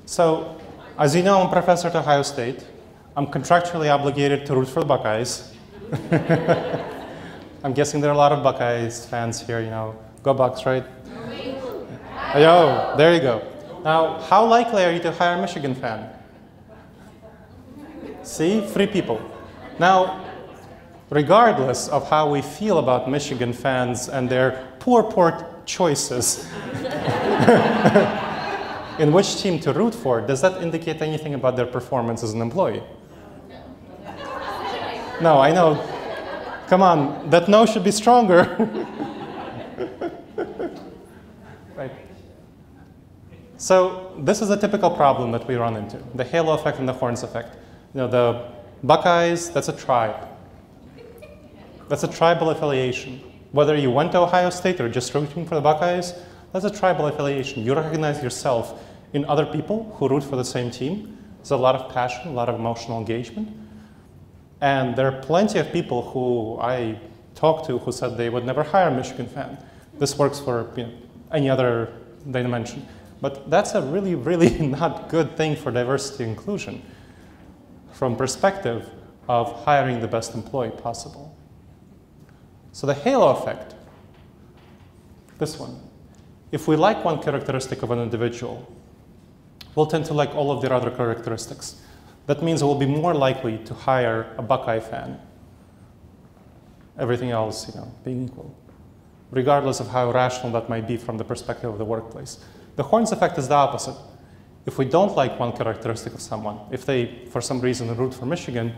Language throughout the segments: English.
So, as you know, I'm a professor at Ohio State. I'm contractually obligated to root for the Buckeyes. I'm guessing there are a lot of Buckeyes fans here, you know. Go Bucks, right? Yo, there you go. Now, how likely are you to hire a Michigan fan? See, 3 people. Now, regardless of how we feel about Michigan fans and their poor choices in which team to root for, does that indicate anything about their performance as an employee? No, I know. Come on, that no should be stronger. Right. So this is a typical problem that we run into, the halo effect and the horns effect. You know, the Buckeyes, that's a tribe. That's a tribal affiliation. Whether you went to Ohio State or just rooting for the Buckeyes, that's a tribal affiliation. You recognize yourself in other people who root for the same team. There's a lot of passion, a lot of emotional engagement. And there are plenty of people who I talked to who said they would never hire a Michigan fan. This works for any other dimension. But that's a really, really not good thing for diversity and inclusion from perspective of hiring the best employee possible. So the halo effect, this one. If we like one characteristic of an individual, we'll tend to like all of their other characteristics. That means we'll be more likely to hire a Buckeye fan. Everything else, being equal, regardless of how rational that might be from the perspective of the workplace. The horns effect is the opposite. If we don't like one characteristic of someone, if they, for some reason, root for Michigan,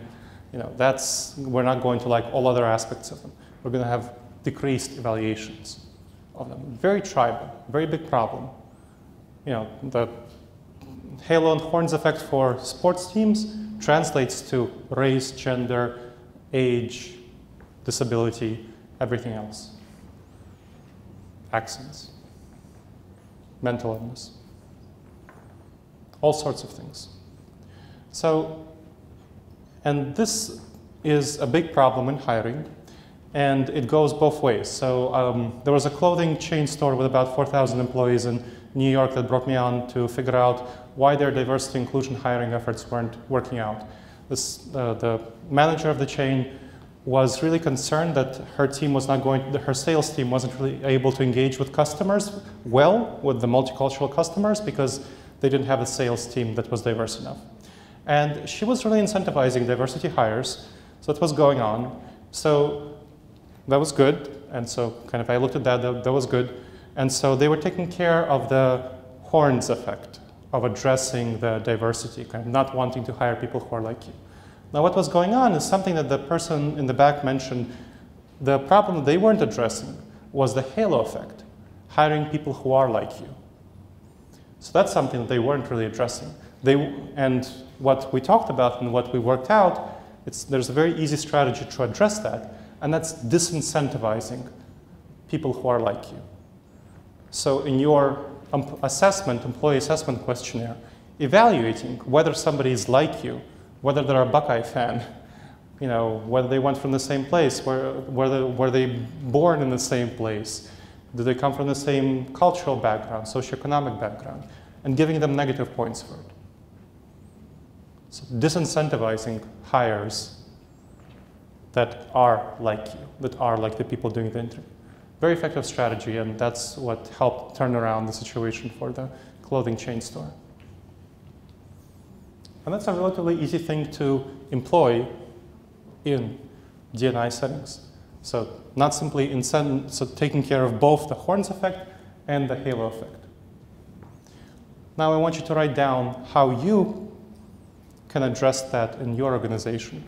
we're not going to like all other aspects of them. We're going to have decreased evaluations of them. Very tribal, very big problem. The halo and horns effect for sports teams translates to race, gender, age, disability, everything else. Accents, mental illness, all sorts of things. So, and this is a big problem in hiring, and it goes both ways. So there was a clothing chain store with about 4,000 employees in New York that brought me on to figure out why their diversity inclusion hiring efforts weren't working out. The manager of the chain was really concerned that her team was not her sales team wasn't really able to engage with customers well, with the multicultural customers, because they didn't have a sales team that was diverse enough. And she was really incentivizing diversity hires, so it was going on. So that was good, and so I looked at that was good. And so they were taking care of the horns effect of addressing the diversity, not wanting to hire people who are like you. Now what was going on is something that the person in the back mentioned. The problem they weren't addressing was the halo effect, hiring people who are like you. So that's something that they weren't really addressing. And what we talked about and what we worked out, there's a very easy strategy to address that, and that's disincentivizing people who are like you. So in your employee assessment questionnaire, evaluating whether somebody is like you, whether they're a Buckeye fan, whether they went from the same place, were they born in the same place, do they come from the same cultural background, socioeconomic background, and giving them negative points for it. So disincentivizing hires that are like you, that are like the people doing the interview. Very effective strategy, and that's what helped turn around the situation for the clothing chain store. And that's a relatively easy thing to employ in D&I settings. So not simply taking care of both the horns effect and the halo effect. Now I want you to write down how you can address that in your organization.